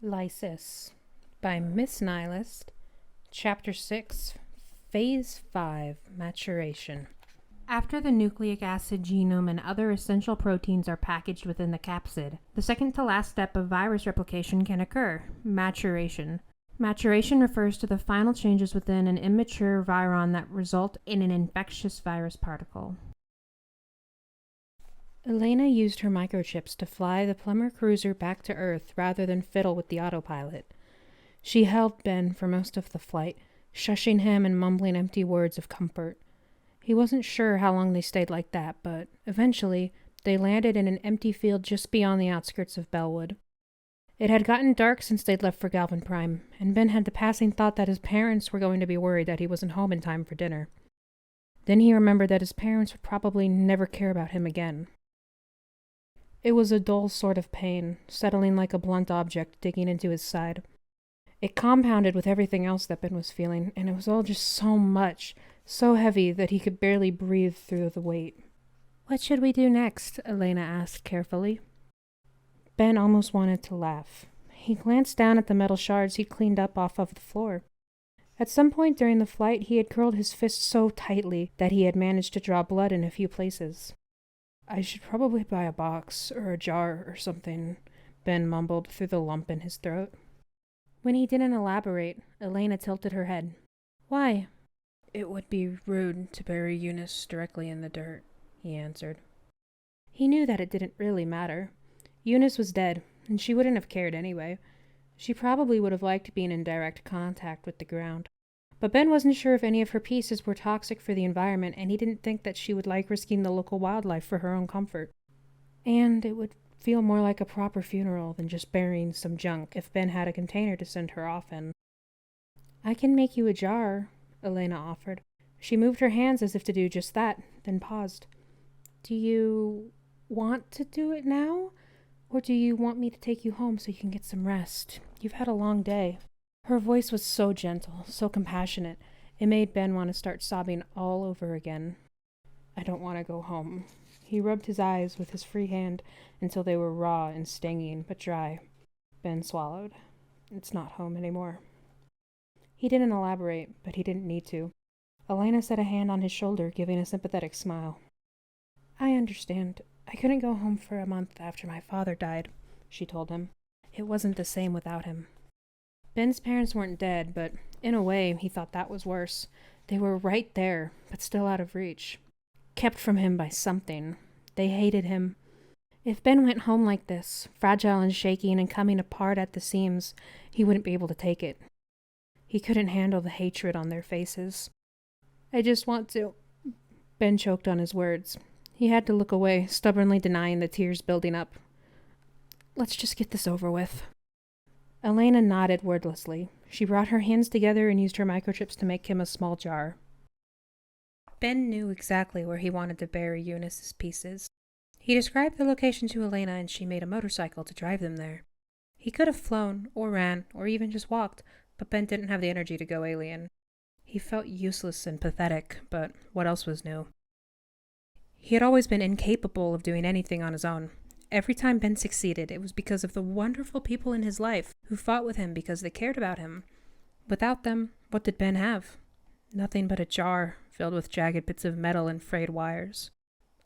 Lysis by Miss Nihilist, Chapter 6, Phase 5, Maturation. After the nucleic acid, genome, and other essential proteins are packaged within the capsid, the second to last step of virus replication can occur, maturation. Maturation refers to the final changes within an immature viron that result in an infectious virus particle. Elena used her microchips to fly the plumber cruiser back to Earth rather than fiddle with the autopilot. She held Ben for most of the flight, shushing him and mumbling empty words of comfort. He wasn't sure how long they stayed like that, but eventually they landed in an empty field just beyond the outskirts of Bellwood. It had gotten dark since they'd left for Galvin Prime, and Ben had the passing thought that his parents were going to be worried that he wasn't home in time for dinner. Then he remembered that his parents would probably never care about him again. It was a dull sort of pain, settling like a blunt object digging into his side. It compounded with everything else that Ben was feeling, and it was all just so much, so heavy that he could barely breathe through the weight. "What should we do next?" Elena asked carefully. Ben almost wanted to laugh. He glanced down at the metal shards he'd cleaned up off of the floor. At some point during the flight, he had curled his fist so tightly that he had managed to draw blood in a few places. "I should probably buy a box or a jar or something," Ben mumbled through the lump in his throat. When he didn't elaborate, Elena tilted her head. "Why?" "It would be rude to bury Eunice directly in the dirt," he answered. He knew that it didn't really matter. Eunice was dead, and she wouldn't have cared anyway. She probably would have liked being in direct contact with the ground. But Ben wasn't sure if any of her pieces were toxic for the environment, and he didn't think that she would like risking the local wildlife for her own comfort. And it would feel more like a proper funeral than just burying some junk if Ben had a container to send her off in. "I can make you a jar," Elena offered. She moved her hands as if to do just that, then paused. "Do you want to do it now? Or do you want me to take you home so you can get some rest? You've had a long day." Her voice was so gentle, so compassionate, it made Ben want to start sobbing all over again. "I don't want to go home." He rubbed his eyes with his free hand until they were raw and stinging, but dry. Ben swallowed. "It's not home anymore." He didn't elaborate, but he didn't need to. Elena set a hand on his shoulder, giving a sympathetic smile. "I understand. I couldn't go home for a month after my father died," she told him. "It wasn't the same without him." Ben's parents weren't dead, but in a way, he thought that was worse. They were right there, but still out of reach. Kept from him by something. They hated him. If Ben went home like this, fragile and shaking and coming apart at the seams, he wouldn't be able to take it. He couldn't handle the hatred on their faces. "I just want to..." Ben choked on his words. He had to look away, stubbornly denying the tears building up. "Let's just get this over with." Elena nodded wordlessly. She brought her hands together and used her microchips to make him a small jar. Ben knew exactly where he wanted to bury Eunice's pieces. He described the location to Elena, and she made a motorcycle to drive them there. He could have flown, or ran, or even just walked, but Ben didn't have the energy to go alien. He felt useless and pathetic, but what else was new? He had always been incapable of doing anything on his own. Every time Ben succeeded, it was because of the wonderful people in his life who fought with him because they cared about him. Without them, what did Ben have? Nothing but a jar filled with jagged bits of metal and frayed wires.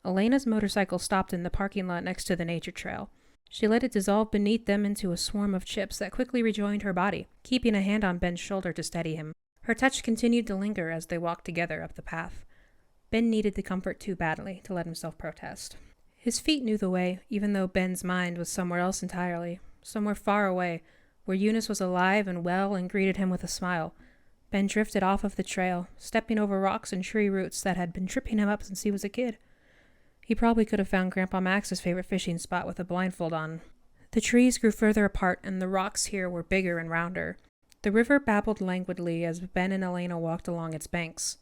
Elena's motorcycle stopped in the parking lot next to the nature trail. She let it dissolve beneath them into a swarm of chips that quickly rejoined her body, keeping a hand on Ben's shoulder to steady him. Her touch continued to linger as they walked together up the path. Ben needed the comfort too badly to let himself protest. His feet knew the way, even though Ben's mind was somewhere else entirely, somewhere far away, where Eunice was alive and well and greeted him with a smile. Ben drifted off of the trail, stepping over rocks and tree roots that had been tripping him up since he was a kid. He probably could have found Grandpa Max's favorite fishing spot with a blindfold on. The trees grew further apart, and the rocks here were bigger and rounder. The river babbled languidly as Ben and Elena walked along its banks.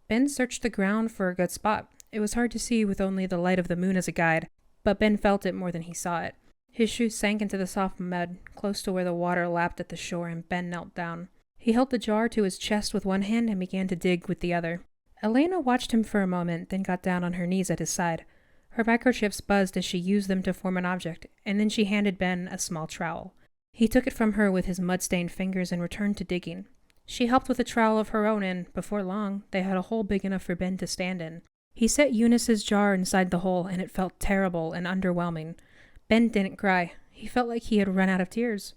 Ben searched the ground for a good spot. It was hard to see with only the light of the moon as a guide, but Ben felt it more than he saw it. His shoes sank into the soft mud, close to where the water lapped at the shore, and Ben knelt down. He held the jar to his chest with one hand and began to dig with the other. Elena watched him for a moment, then got down on her knees at his side. Her microchips buzzed as she used them to form an object, and then she handed Ben a small trowel. He took it from her with his mud-stained fingers and returned to digging. She helped with a trowel of her own, and, before long, they had a hole big enough for Ben to stand in. He set Eunice's jar inside the hole, and it felt terrible and underwhelming. Ben didn't cry. He felt like he had run out of tears.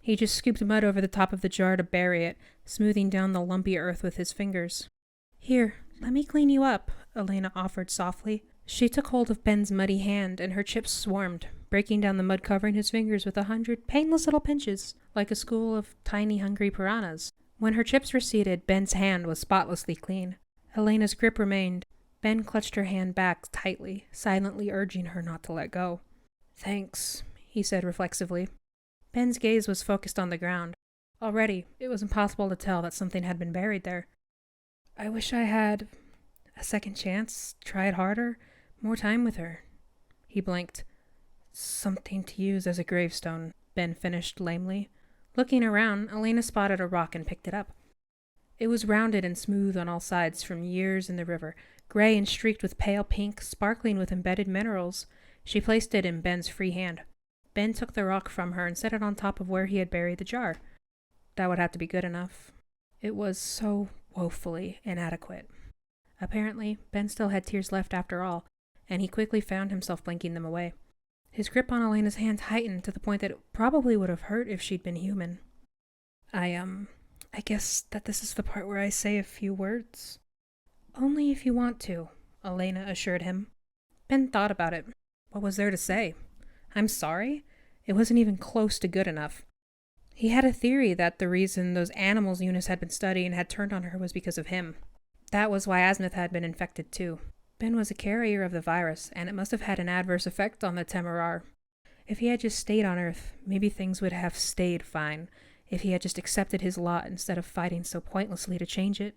He just scooped mud over the top of the jar to bury it, smoothing down the lumpy earth with his fingers. "Here, let me clean you up," Elena offered softly. She took hold of Ben's muddy hand, and her chips swarmed, breaking down the mud covering his fingers with 100 painless little pinches, like a school of tiny hungry piranhas. When her chips receded, Ben's hand was spotlessly clean. Elena's grip remained. Ben clutched her hand back tightly, silently urging her not to let go. "Thanks," he said reflexively. Ben's gaze was focused on the ground. Already, it was impossible to tell that something had been buried there. "I wish I had a second chance, tried harder, more time with her." He blinked. "Something to use as a gravestone," Ben finished lamely. Looking around, Elena spotted a rock and picked it up. It was rounded and smooth on all sides from years in the river, gray and streaked with pale pink, sparkling with embedded minerals. She placed it in Ben's free hand. Ben took the rock from her and set it on top of where he had buried the jar. That would have to be good enough. It was so woefully inadequate. Apparently, Ben still had tears left after all, and he quickly found himself blinking them away. His grip on Elena's hand tightened to the point that it probably would have hurt if she'd been human. I guess that this is the part where I say a few words." "Only if you want to," Elena assured him. Ben thought about it. What was there to say? "I'm sorry?" It wasn't even close to good enough. He had a theory that the reason those animals Eunice had been studying had turned on her was because of him. That was why Aznath had been infected too. Ben was a carrier of the virus, and it must have had an adverse effect on the Temarar. If he had just stayed on Earth, maybe things would have stayed fine. If he had just accepted his lot instead of fighting so pointlessly to change it.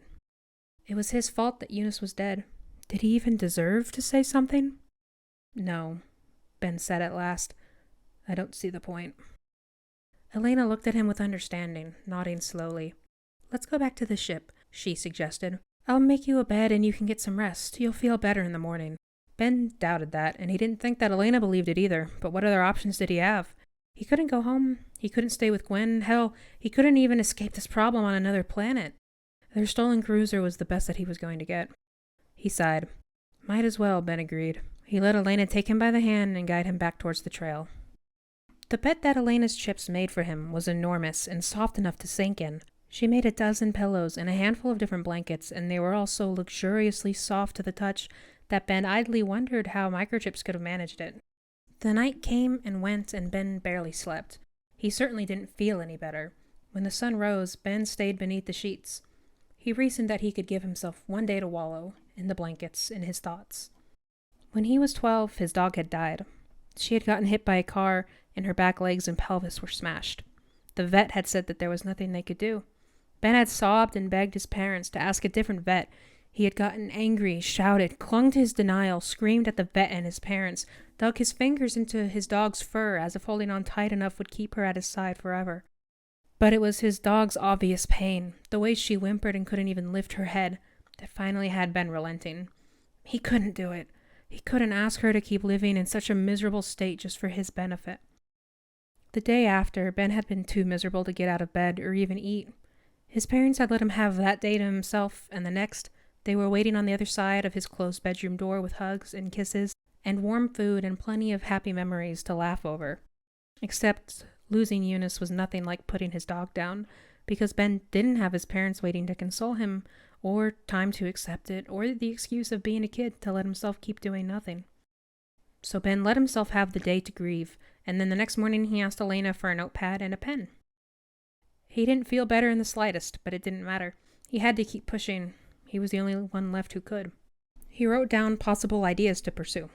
It was his fault that Eunice was dead. Did he even deserve to say something? "No," Ben said at last. "I don't see the point." Elena looked at him with understanding, nodding slowly. "Let's go back to the ship," she suggested. "I'll make you a bed and you can get some rest. You'll feel better in the morning." Ben doubted that, and he didn't think that Elena believed it either, but what other options did he have? He couldn't go home. He couldn't stay with Gwen. Hell, he couldn't even escape this problem on another planet. Their stolen cruiser was the best that he was going to get. He sighed. Might as well, Ben agreed. He let Elena take him by the hand and guide him back towards the trail. The bed that Elena's chips made for him was enormous and soft enough to sink in. She made a dozen pillows and a handful of different blankets, and they were all so luxuriously soft to the touch that Ben idly wondered how microchips could have managed it. The night came and went, and Ben barely slept. He certainly didn't feel any better. When the sun rose, Ben stayed beneath the sheets. He reasoned that he could give himself one day to wallow in the blankets, in his thoughts. When he was 12, his dog had died. She had gotten hit by a car, and her back legs and pelvis were smashed. The vet had said that there was nothing they could do. Ben had sobbed and begged his parents to ask a different vet. He had gotten angry, shouted, clung to his denial, screamed at the vet and his parents, dug his fingers into his dog's fur as if holding on tight enough would keep her at his side forever. But it was his dog's obvious pain, the way she whimpered and couldn't even lift her head, that finally had Ben relenting. He couldn't do it. He couldn't ask her to keep living in such a miserable state just for his benefit. The day after, Ben had been too miserable to get out of bed or even eat. His parents had let him have that day to himself, and the next, they were waiting on the other side of his closed bedroom door with hugs and kisses and warm food and plenty of happy memories to laugh over. Except losing Eunice was nothing like putting his dog down, because Ben didn't have his parents waiting to console him, or time to accept it, or the excuse of being a kid to let himself keep doing nothing. So Ben let himself have the day to grieve, and then the next morning he asked Elena for a notepad and a pen. He didn't feel better in the slightest, but it didn't matter. He had to keep pushing. He was the only one left who could. He wrote down possible ideas to pursue.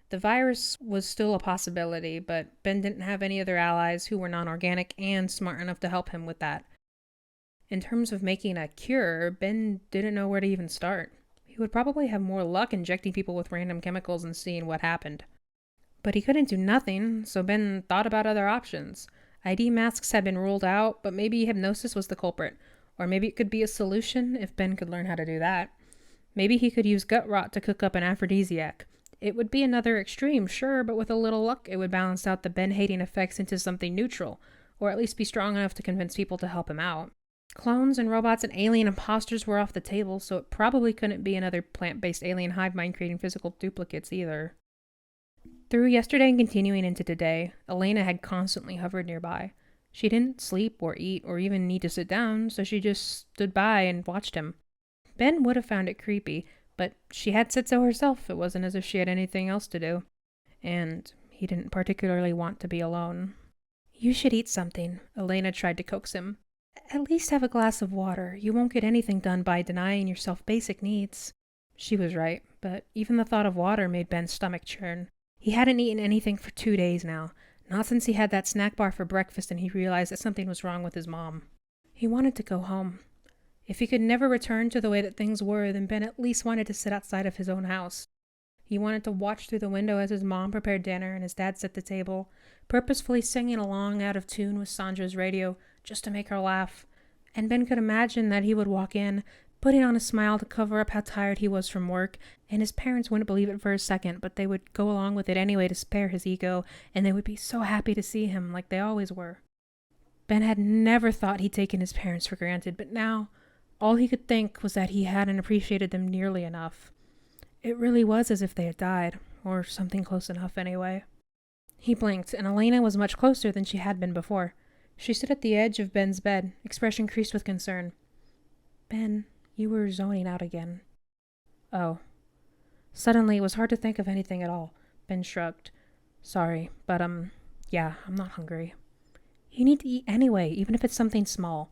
The virus was still a possibility, but Ben didn't have any other allies who were non-organic and smart enough to help him with that. In terms of making a cure, Ben didn't know where to even start. He would probably have more luck injecting people with random chemicals and seeing what happened. But he couldn't do nothing, so Ben thought about other options. ID masks had been ruled out, but maybe hypnosis was the culprit. Or maybe it could be a solution if Ben could learn how to do that. Maybe he could use gut rot to cook up an aphrodisiac. It would be another extreme, sure, but with a little luck it would balance out the Ben-hating effects into something neutral. or at least be strong enough to convince people to help him out. Clones and robots and alien imposters were off the table, so it probably couldn't be another plant-based alien hive mind creating physical duplicates either. Through yesterday and continuing into today, Elena had constantly hovered nearby. She didn't sleep or eat or even need to sit down, so she just stood by and watched him. Ben would have found it creepy, but she had said so herself. It wasn't as if she had anything else to do. And he didn't particularly want to be alone. "You should eat something," Elena tried to coax him. "At least have a glass of water. You won't get anything done by denying yourself basic needs." She was right, but even the thought of water made Ben's stomach churn. He hadn't eaten anything for 2 days now, not since he had that snack bar for breakfast and he realized that something was wrong with his mom. He wanted to go home. If he could never return to the way that things were, then Ben at least wanted to sit outside of his own house. He wanted to watch through the window as his mom prepared dinner and his dad set the table, purposefully singing along out of tune with Sandra's radio just to make her laugh. And Ben could imagine that he would walk in, putting on a smile to cover up how tired he was from work, and his parents wouldn't believe it for a second, but they would go along with it anyway to spare his ego, and they would be so happy to see him like they always were. Ben had never thought he'd taken his parents for granted, but now all he could think was that he hadn't appreciated them nearly enough. It really was as if they had died, or something close enough anyway. He blinked, and Elena was much closer than she had been before. She stood at the edge of Ben's bed, expression creased with concern. "Ben, you were zoning out again." "Oh." Suddenly, it was hard to think of anything at all. Ben shrugged. "Sorry, but yeah, I'm not hungry." "You need to eat anyway, even if it's something small."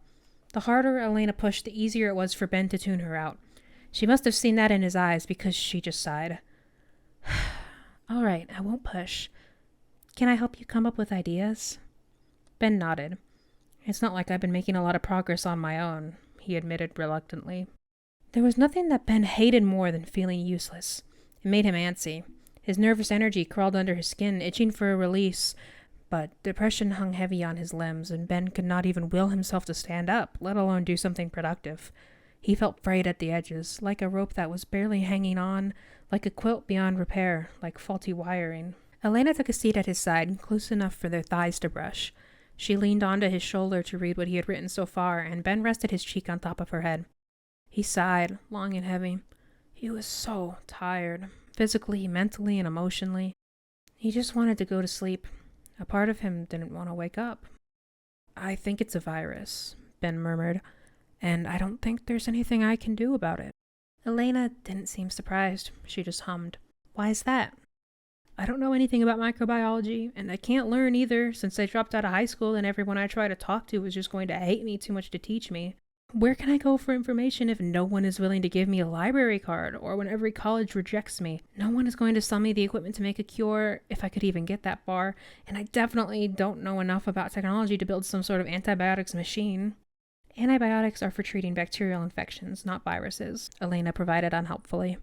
The harder Elena pushed, the easier it was for Ben to tune her out. She must have seen that in his eyes because she just sighed. "All right, I won't push. Can I help you come up with ideas?" Ben nodded. "It's not like I've been making a lot of progress on my own," he admitted reluctantly. There was nothing that Ben hated more than feeling useless. It made him antsy. His nervous energy crawled under his skin, itching for a release, but depression hung heavy on his limbs, and Ben could not even will himself to stand up, let alone do something productive. He felt frayed at the edges, like a rope that was barely hanging on, like a quilt beyond repair, like faulty wiring. Elena took a seat at his side, close enough for their thighs to brush. She leaned onto his shoulder to read what he had written so far, and Ben rested his cheek on top of her head. He sighed, long and heavy. He was so tired, physically, mentally, and emotionally. He just wanted to go to sleep. A part of him didn't want to wake up. "I think it's a virus," Ben murmured, "and I don't think there's anything I can do about it." Elena didn't seem surprised. She just hummed. "Why is that?" "I don't know anything about microbiology, and I can't learn either since I dropped out of high school and everyone I try to talk to is just going to hate me too much to teach me. Where can I go for information if no one is willing to give me a library card, or when every college rejects me? No one is going to sell me the equipment to make a cure, if I could even get that far, and I definitely don't know enough about technology to build some sort of antibiotics machine." "Antibiotics are for treating bacterial infections, not viruses," Elena provided unhelpfully.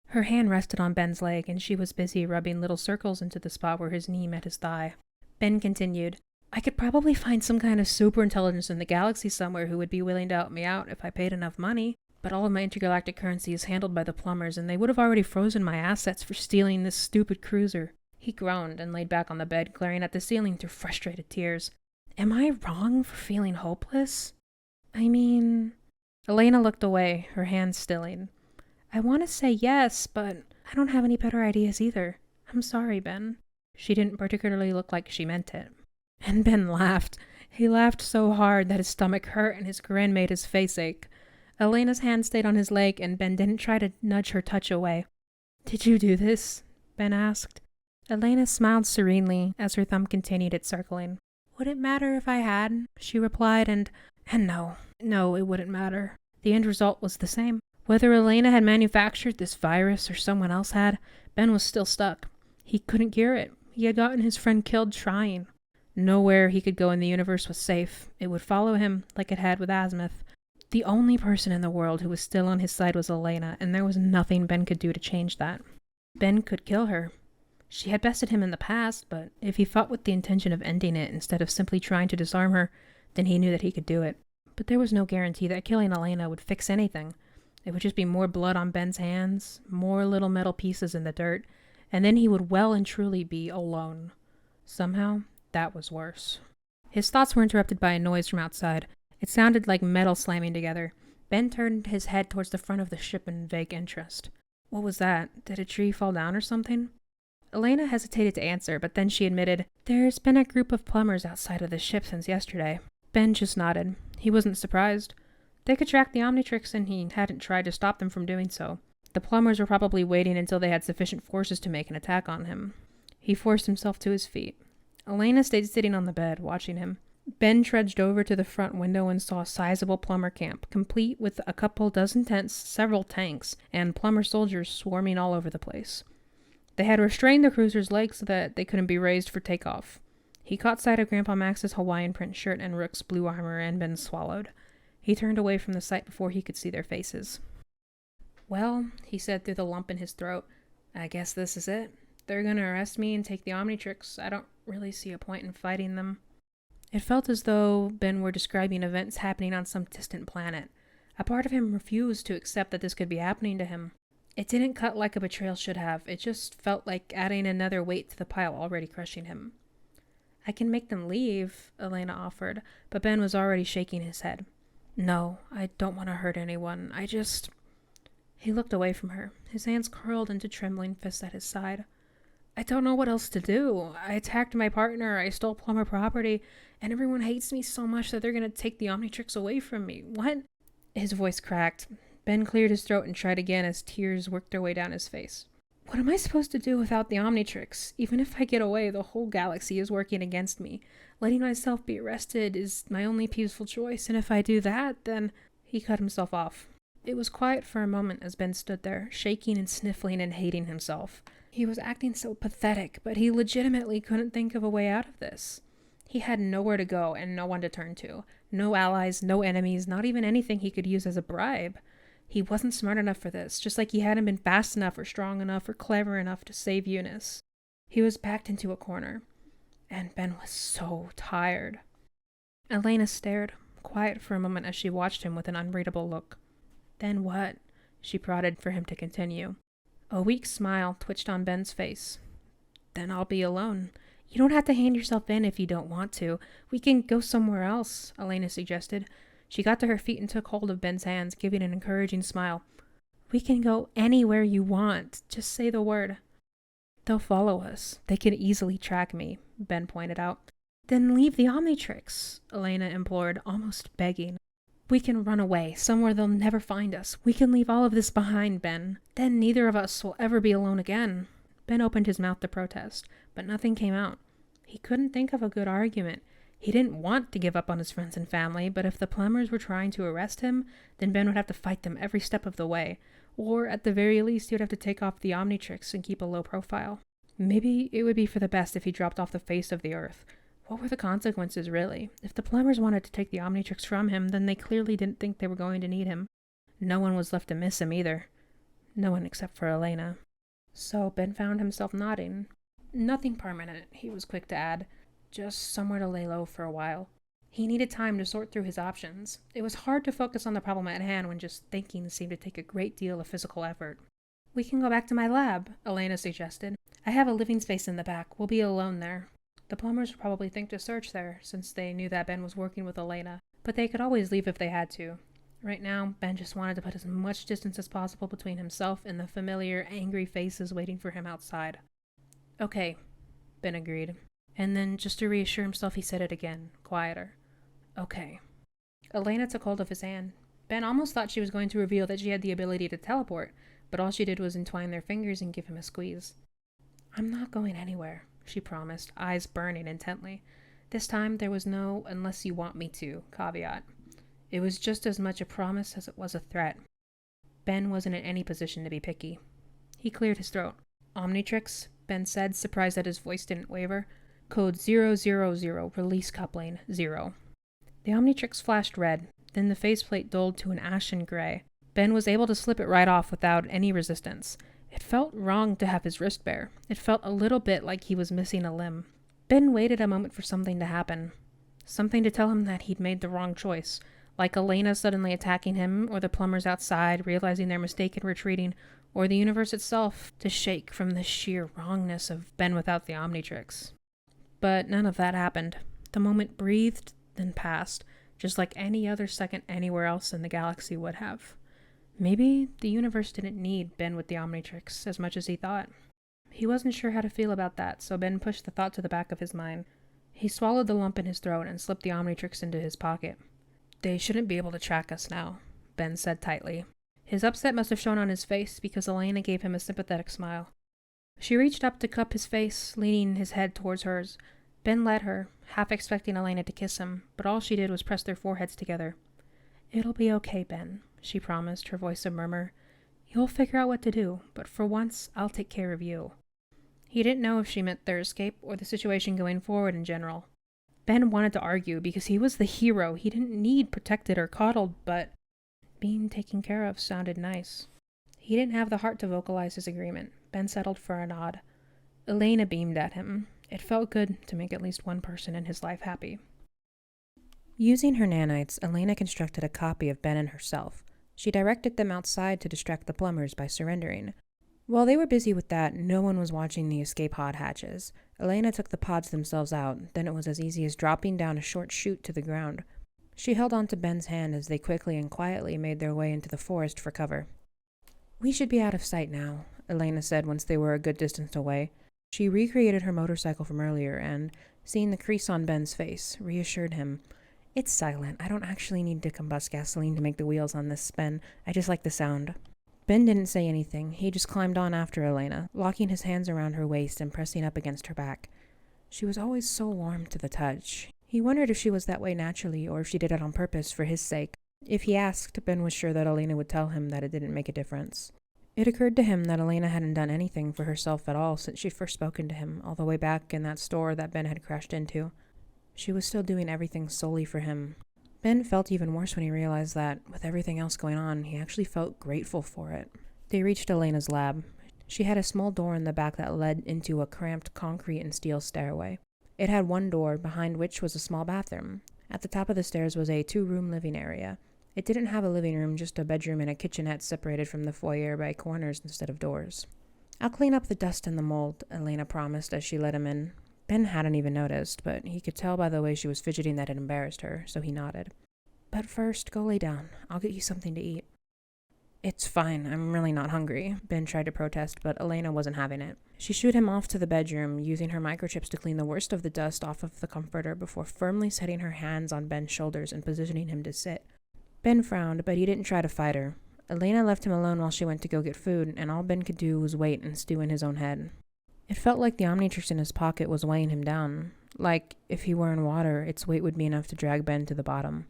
Her hand rested on Ben's leg, and she was busy rubbing little circles into the spot where his knee met his thigh. Ben continued, "I could probably find some kind of superintelligence in the galaxy somewhere who would be willing to help me out if I paid enough money, but all of my intergalactic currency is handled by the plumbers, and they would have already frozen my assets for stealing this stupid cruiser." He groaned and laid back on the bed, glaring at the ceiling through frustrated tears. "Am I wrong for feeling hopeless? I mean..." Elena looked away, her hands stilling. "I want to say yes, but I don't have any better ideas either. I'm sorry, Ben." She didn't particularly look like she meant it. And Ben laughed. He laughed so hard that his stomach hurt and his grin made his face ache. Elena's hand stayed on his leg, and Ben didn't try to nudge her touch away. "Did you do this?" Ben asked. Elena smiled serenely as her thumb continued its circling. "Would it matter if I had?" she replied, and no, it wouldn't matter. The end result was the same. Whether Elena had manufactured this virus or someone else had, Ben was still stuck. He couldn't cure it. He had gotten his friend killed trying. Nowhere he could go in the universe was safe. It would follow him, like it had with Azimuth. The only person in the world who was still on his side was Elena, and there was nothing Ben could do to change that. Ben could kill her. She had bested him in the past, but if he fought with the intention of ending it instead of simply trying to disarm her, then he knew that he could do it. But there was no guarantee that killing Elena would fix anything. It would just be more blood on Ben's hands, more little metal pieces in the dirt, and then he would well and truly be alone. Somehow, that was worse. His thoughts were interrupted by a noise from outside. It sounded like metal slamming together. Ben turned his head towards the front of the ship in vague interest. What was that? Did a tree fall down or something? Elena hesitated to answer, but then she admitted, "There's been a group of plumbers outside of the ship since yesterday." Ben just nodded. He wasn't surprised. They could track the Omnitrix, and he hadn't tried to stop them from doing so. The plumbers were probably waiting until they had sufficient forces to make an attack on him. He forced himself to his feet. Elena stayed sitting on the bed, watching him. Ben trudged over to the front window and saw a sizable plumber camp, complete with a couple dozen tents, several tanks, and plumber soldiers swarming all over the place. They had restrained the cruiser's legs so that they couldn't be raised for takeoff. He caught sight of Grandpa Max's Hawaiian print shirt and Rook's blue armor, and Ben swallowed. He turned away from the sight before he could see their faces. "Well," he said through the lump in his throat, "I guess this is it. They're gonna arrest me and take the Omnitrix. I don't really see a point in fighting them." It felt as though Ben were describing events happening on some distant planet. A part of him refused to accept that this could be happening to him. It didn't cut like a betrayal should have. It just felt like adding another weight to the pile already crushing him. "I can make them leave," Elena offered, but Ben was already shaking his head. "No, I don't want to hurt anyone. He looked away from her, his hands curled into trembling fists at his side. "I don't know what else to do. I attacked my partner, I stole plumber property, and everyone hates me so much that they're going to take the Omnitrix away from me. What?" His voice cracked. Ben cleared his throat and tried again as tears worked their way down his face. "What am I supposed to do without the Omnitrix? Even if I get away, the whole galaxy is working against me. Letting myself be arrested is my only peaceful choice, and if I do that, then—" He cut himself off. It was quiet for a moment as Ben stood there, shaking and sniffling and hating himself. He was acting so pathetic, but he legitimately couldn't think of a way out of this. He had nowhere to go and no one to turn to. No allies, no enemies, not even anything he could use as a bribe. He wasn't smart enough for this, just like he hadn't been fast enough or strong enough or clever enough to save Eunice. He was backed into a corner, and Ben was so tired. Elena stared, quiet for a moment as she watched him with an unreadable look. "Then what?" She prodded for him to continue. A weak smile twitched on Ben's face. "Then I'll be alone. You don't have to hand yourself in if you don't want to. We can go somewhere else," Elena suggested. She got to her feet and took hold of Ben's hands, giving an encouraging smile. "We can go anywhere you want. Just say the word." "They'll follow us. They can easily track me," Ben pointed out. "Then leave the Omnitrix," Elena implored, almost begging. "We can run away, somewhere they'll never find us. We can leave all of this behind, Ben. Then neither of us will ever be alone again." Ben opened his mouth to protest, but nothing came out. He couldn't think of a good argument. He didn't want to give up on his friends and family, but if the plumbers were trying to arrest him, then Ben would have to fight them every step of the way. Or, at the very least, he would have to take off the Omnitrix and keep a low profile. Maybe it would be for the best if he dropped off the face of the earth. What were the consequences, really? If the plumbers wanted to take the Omnitrix from him, then they clearly didn't think they were going to need him. No one was left to miss him either. No one except for Elena. So Ben found himself nodding. Nothing permanent, he was quick to add. Just somewhere to lay low for a while. He needed time to sort through his options. It was hard to focus on the problem at hand when just thinking seemed to take a great deal of physical effort. "We can go back to my lab," Elena suggested. "I have a living space in the back. We'll be alone there." The plumbers would probably think to search there, since they knew that Ben was working with Elena, but they could always leave if they had to. Right now, Ben just wanted to put as much distance as possible between himself and the familiar, angry faces waiting for him outside. "Okay," Ben agreed. And then, just to reassure himself, he said it again, quieter. "Okay." Elena took hold of his hand. Ben almost thought she was going to reveal that she had the ability to teleport, but all she did was entwine their fingers and give him a squeeze. "I'm not going anywhere," she promised, eyes burning intently. This time, there was no "unless you want me to" caveat. It was just as much a promise as it was a threat. Ben wasn't in any position to be picky. He cleared his throat. "Omnitrix," Ben said, surprised that his voice didn't waver. "Code 000, release coupling 0. The Omnitrix flashed red, then the faceplate dulled to an ashen gray. Ben was able to slip it right off without any resistance. It felt wrong to have his wrist bare. It felt a little bit like he was missing a limb. Ben waited a moment for something to happen. Something to tell him that he'd made the wrong choice. Like Elena suddenly attacking him, or the plumbers outside realizing their mistake and retreating, or the universe itself to shake from the sheer wrongness of Ben without the Omnitrix. But none of that happened. The moment breathed, then passed, just like any other second anywhere else in the galaxy would have. Maybe the universe didn't need Ben with the Omnitrix as much as he thought. He wasn't sure how to feel about that, so Ben pushed the thought to the back of his mind. He swallowed the lump in his throat and slipped the Omnitrix into his pocket. "They shouldn't be able to track us now," Ben said tightly. His upset must have shown on his face because Elena gave him a sympathetic smile. She reached up to cup his face, leaning his head towards hers. Ben led her, half expecting Elena to kiss him, but all she did was press their foreheads together. "It'll be okay, Ben," she promised, her voice a murmur. "You'll figure out what to do, but for once, I'll take care of you." He didn't know if she meant their escape or the situation going forward in general. Ben wanted to argue because he was the hero. He didn't need protected or coddled, but being taken care of sounded nice. He didn't have the heart to vocalize his agreement. Ben settled for a nod. Elena beamed at him. It felt good to make at least one person in his life happy. Using her nanites, Elena constructed a copy of Ben and herself. She directed them outside to distract the plumbers by surrendering. While they were busy with that, no one was watching the escape pod hatches. Elena took the pods themselves out, then it was as easy as dropping down a short chute to the ground. She held onto Ben's hand as they quickly and quietly made their way into the forest for cover. "We should be out of sight now," Elena said once they were a good distance away. She recreated her motorcycle from earlier and, seeing the crease on Ben's face, reassured him. "It's silent. I don't actually need to combust gasoline to make the wheels on this spin. I just like the sound." Ben didn't say anything. He just climbed on after Elena, locking his hands around her waist and pressing up against her back. She was always so warm to the touch. He wondered if she was that way naturally or if she did it on purpose for his sake. If he asked, Ben was sure that Elena would tell him that it didn't make a difference. It occurred to him that Elena hadn't done anything for herself at all since she'd first spoken to him, all the way back in that store that Ben had crashed into. She was still doing everything solely for him. Ben felt even worse when he realized that, with everything else going on, he actually felt grateful for it. They reached Elena's lab. She had a small door in the back that led into a cramped concrete and steel stairway. It had one door, behind which was a small bathroom. At the top of the stairs was a 2-room living area. It didn't have a living room, just a bedroom and a kitchenette separated from the foyer by corners instead of doors. "I'll clean up the dust and the mold," Elena promised as she let him in. Ben hadn't even noticed, but he could tell by the way she was fidgeting that it embarrassed her, so he nodded. "But first, go lay down. I'll get you something to eat." "It's fine. I'm really not hungry," Ben tried to protest, but Elena wasn't having it. She shooed him off to the bedroom, using her microchips to clean the worst of the dust off of the comforter before firmly setting her hands on Ben's shoulders and positioning him to sit. Ben frowned, but he didn't try to fight her. Elena left him alone while she went to go get food, and all Ben could do was wait and stew in his own head. It felt like the Omnitrix in his pocket was weighing him down. Like, if he were in water, its weight would be enough to drag Ben to the bottom.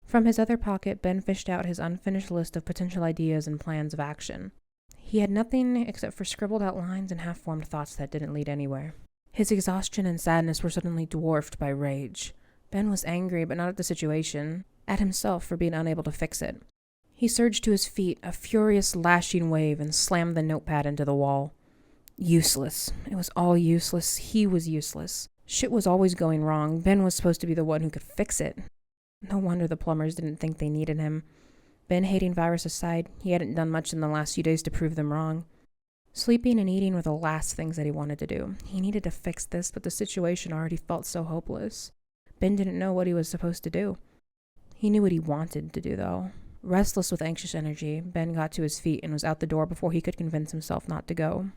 From his other pocket, Ben fished out his unfinished list of potential ideas and plans of action. He had nothing except for scribbled out lines and half-formed thoughts that didn't lead anywhere. His exhaustion and sadness were suddenly dwarfed by rage. Ben was angry, but not at the situation, at himself for being unable to fix it. He surged to his feet, a furious lashing wave, and slammed the notepad into the wall. Useless. It was all useless. He was useless. Shit was always going wrong. Ben was supposed to be the one who could fix it. No wonder the plumbers didn't think they needed him. Ben hating Virus aside, he hadn't done much in the last few days to prove them wrong. Sleeping and eating were the last things that he wanted to do. He needed to fix this, but the situation already felt so hopeless. Ben didn't know what he was supposed to do. He knew what he wanted to do, though. Restless with anxious energy, Ben got to his feet and was out the door before he could convince himself not to go.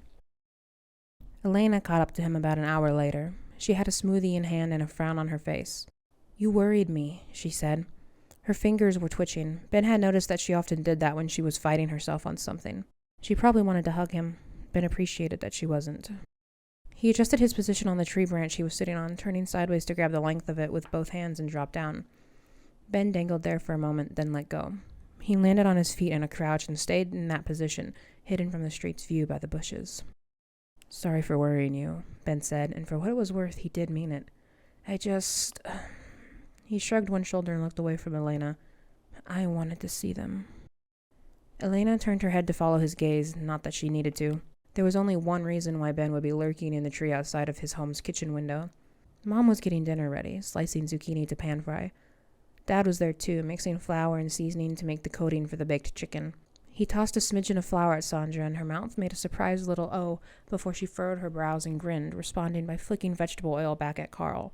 Elena caught up to him about an hour later. She had a smoothie in hand and a frown on her face. "You worried me," she said. Her fingers were twitching. Ben had noticed that she often did that when she was fighting herself on something. She probably wanted to hug him. Ben appreciated that she wasn't. He adjusted his position on the tree branch he was sitting on, turning sideways to grab the length of it with both hands and drop down. Ben dangled there for a moment, then let go. He landed on his feet in a crouch and stayed in that position, hidden from the street's view by the bushes. "Sorry for worrying you," Ben said, and for what it was worth, he did mean it. He shrugged one shoulder and looked away from Elena. "I wanted to see them." Elena turned her head to follow his gaze, not that she needed to. There was only one reason why Ben would be lurking in the tree outside of his home's kitchen window. Mom was getting dinner ready, slicing zucchini to pan fry. Dad was there too, mixing flour and seasoning to make the coating for the baked chicken. He tossed a smidgen of flour at Sandra, and her mouth made a surprised little "oh" before she furrowed her brows and grinned, responding by flicking vegetable oil back at Carl.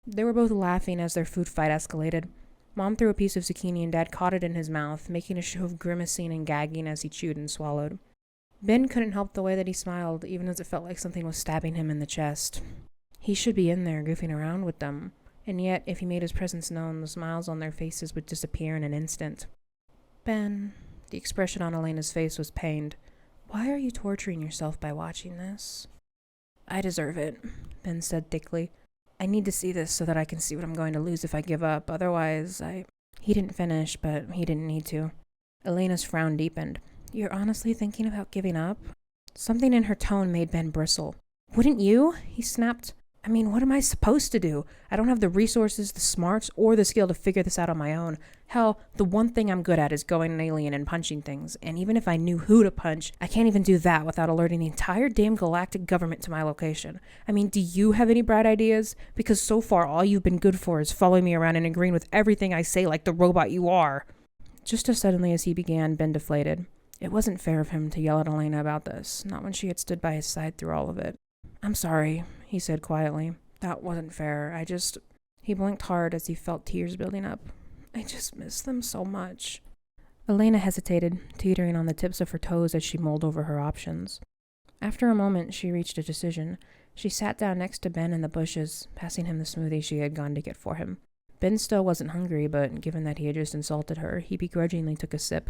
They were both laughing as their food fight escalated. Mom threw a piece of zucchini and Dad caught it in his mouth, making a show of grimacing and gagging as he chewed and swallowed. Ben couldn't help the way that he smiled, even as it felt like something was stabbing him in the chest. He should be in there goofing around with them, and yet if he made his presence known, the smiles on their faces would disappear in an instant. Ben, the expression on Elena's face was pained. Why are you torturing yourself by watching this? I deserve it, Ben said thickly. I need to see this so that I can see what I'm going to lose if I give up, otherwise He didn't finish, but he didn't need to. Elena's frown deepened. You're honestly thinking about giving up? Something in her tone made Ben bristle. Wouldn't you? He snapped. I mean, what am I supposed to do? I don't have the resources, the smarts, or the skill to figure this out on my own. Hell, the one thing I'm good at is going an alien and punching things, and even if I knew who to punch, I can't even do that without alerting the entire damn galactic government to my location. I mean, do you have any bright ideas? Because so far, all you've been good for is following me around and agreeing with everything I say like the robot you are. Just as suddenly as he began, Ben deflated. It wasn't fair of him to yell at Elena about this, not when she had stood by his side through all of it. I'm sorry, he said quietly. That wasn't fair. He blinked hard as he felt tears building up. I just miss them so much. Elena hesitated, teetering on the tips of her toes as she mulled over her options. After a moment, she reached a decision. She sat down next to Ben in the bushes, passing him the smoothie she had gone to get for him. Ben still wasn't hungry, but given that he had just insulted her, he begrudgingly took a sip.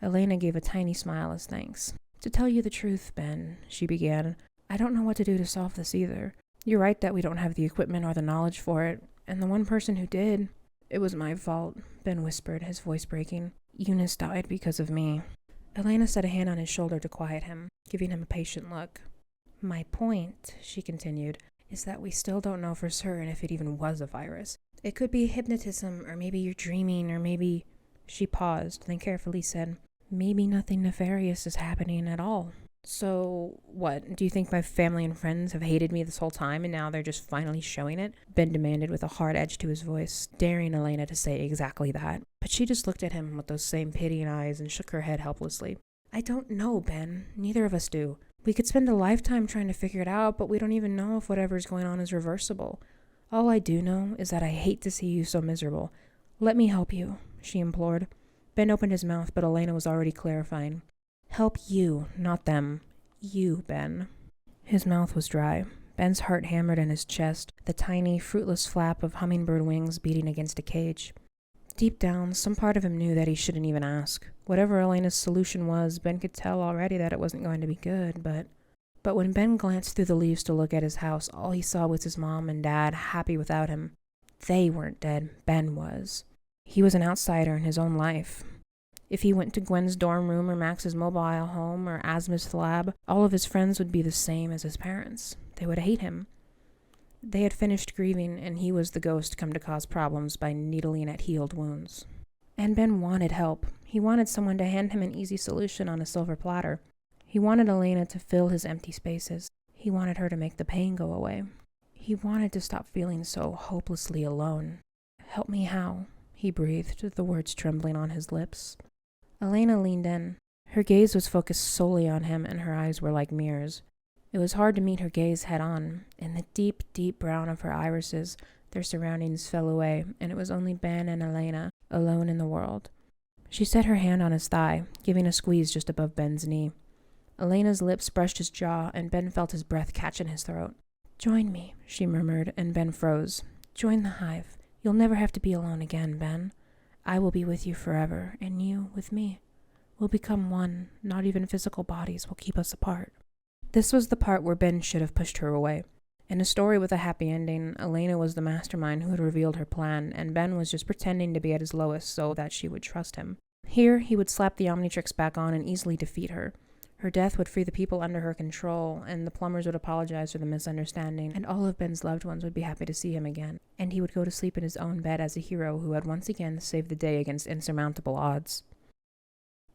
Elena gave a tiny smile as thanks. To tell you the truth, Ben, she began, I don't know what to do to solve this either. You're right that we don't have the equipment or the knowledge for it, and the one person who did, it was my fault, Ben whispered, his voice breaking. Eunice died because of me. Elena set a hand on his shoulder to quiet him, giving him a patient look. My point, she continued, is that we still don't know for certain if it even was a virus. It could be hypnotism, or maybe you're dreaming, or maybe... She paused, then carefully said, maybe nothing nefarious is happening at all. So, what, do you think my family and friends have hated me this whole time and now they're just finally showing it? Ben demanded with a hard edge to his voice, daring Elena to say exactly that. But she just looked at him with those same pitying eyes and shook her head helplessly. I don't know, Ben. Neither of us do. We could spend a lifetime trying to figure it out, but we don't even know if whatever's going on is reversible. All I do know is that I hate to see you so miserable. Let me help you, she implored. Ben opened his mouth, but Elena was already clarifying. Help you, not them. You, Ben. His mouth was dry. Ben's heart hammered in his chest, the tiny, fruitless flap of hummingbird wings beating against a cage. Deep down, some part of him knew that he shouldn't even ask. Whatever Elena's solution was, Ben could tell already that it wasn't going to be good, But when Ben glanced through the leaves to look at his house, all he saw was his mom and dad, happy without him. They weren't dead. Ben was. He was an outsider in his own life. If he went to Gwen's dorm room or Max's mobile home or Asma's lab, all of his friends would be the same as his parents. They would hate him. They had finished grieving, and he was the ghost come to cause problems by needling at healed wounds. And Ben wanted help. He wanted someone to hand him an easy solution on a silver platter. He wanted Elena to fill his empty spaces. He wanted her to make the pain go away. He wanted to stop feeling so hopelessly alone. Help me how? He breathed, the words trembling on his lips. Elena leaned in. Her gaze was focused solely on him, and her eyes were like mirrors. It was hard to meet her gaze head-on. In the deep, deep brown of her irises, their surroundings fell away, and it was only Ben and Elena, alone in the world. She set her hand on his thigh, giving a squeeze just above Ben's knee. Elena's lips brushed his jaw, and Ben felt his breath catch in his throat. Join me, she murmured, and Ben froze. Join the hive. You'll never have to be alone again, Ben. I will be with you forever, and you with me. We'll become one. Not even physical bodies will keep us apart. This was the part where Ben should have pushed her away. In a story with a happy ending, Elena was the mastermind who had revealed her plan, and Ben was just pretending to be at his lowest so that she would trust him. Here, he would slap the Omnitrix back on and easily defeat her. Her death would free the people under her control, and the plumbers would apologize for the misunderstanding, and all of Ben's loved ones would be happy to see him again, and he would go to sleep in his own bed as a hero who had once again saved the day against insurmountable odds.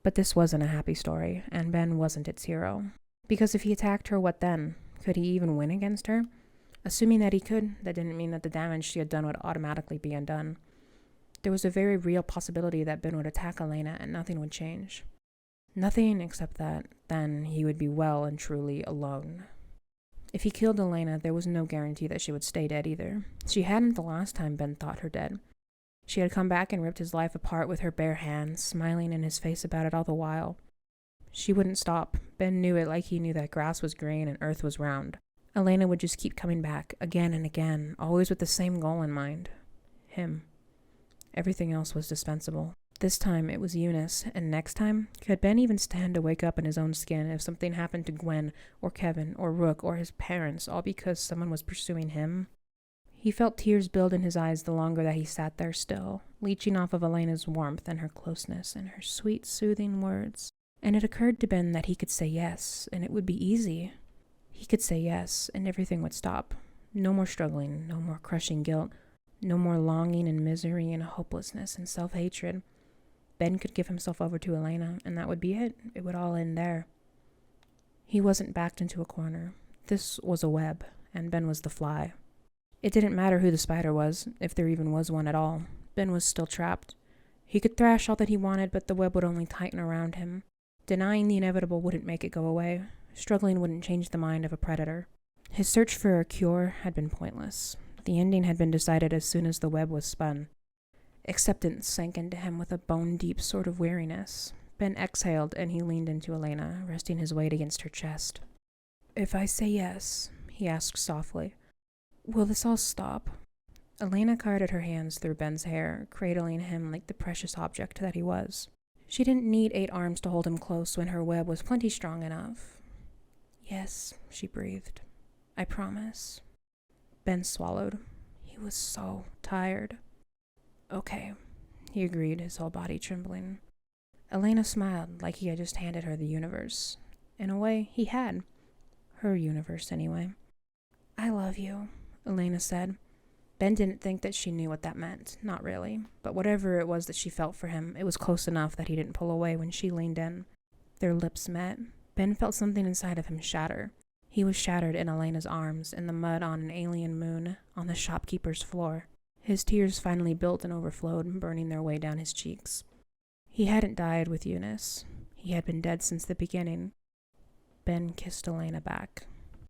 But this wasn't a happy story, and Ben wasn't its hero. Because if he attacked her, what then? Could he even win against her? Assuming that he could, that didn't mean that the damage she had done would automatically be undone. There was a very real possibility that Ben would attack Elena and nothing would change. Nothing except that then he would be well and truly alone. If he killed Elena, there was no guarantee that she would stay dead either. She hadn't the last time Ben thought her dead. She had come back and ripped his life apart with her bare hands, smiling in his face about it all the while. She wouldn't stop. Ben knew it like he knew that grass was green and earth was round. Elena would just keep coming back, again and again, always with the same goal in mind. Him. Everything else was dispensable. This time it was Eunice, and next time, could Ben even stand to wake up in his own skin if something happened to Gwen, or Kevin, or Rook, or his parents, all because someone was pursuing him? He felt tears build in his eyes the longer that he sat there still, leeching off of Elena's warmth and her closeness and her sweet, soothing words. And it occurred to Ben that he could say yes, and it would be easy. He could say yes, and everything would stop. No more struggling, no more crushing guilt, no more longing and misery and hopelessness and self-hatred. Ben could give himself over to Elena, and that would be it. It would all end there. He wasn't backed into a corner. This was a web, and Ben was the fly. It didn't matter who the spider was, if there even was one at all. Ben was still trapped. He could thrash all that he wanted, but the web would only tighten around him. Denying the inevitable wouldn't make it go away. Struggling wouldn't change the mind of a predator. His search for a cure had been pointless. The ending had been decided as soon as the web was spun. Acceptance sank into him with a bone-deep sort of weariness. Ben exhaled, and he leaned into Elena, resting his weight against her chest. "If I say yes," he asked softly, "will this all stop?" Elena guarded her hands through Ben's hair, cradling him like the precious object that he was. She didn't need 8 arms to hold him close when her web was plenty strong enough. "Yes," she breathed. "I promise." Ben swallowed. He was so tired. "Okay," he agreed, his whole body trembling. Elena smiled like he had just handed her the universe. In a way, he had. Her universe, anyway. "I love you," Elena said. Ben didn't think that she knew what that meant. Not really. But whatever it was that she felt for him, it was close enough that he didn't pull away when she leaned in. Their lips met. Ben felt something inside of him shatter. He was shattered in Elena's arms, in the mud on an alien moon, on the shopkeeper's floor. His tears finally built and overflowed, burning their way down his cheeks. He hadn't died with Eunice. He had been dead since the beginning. Ben kissed Elena back.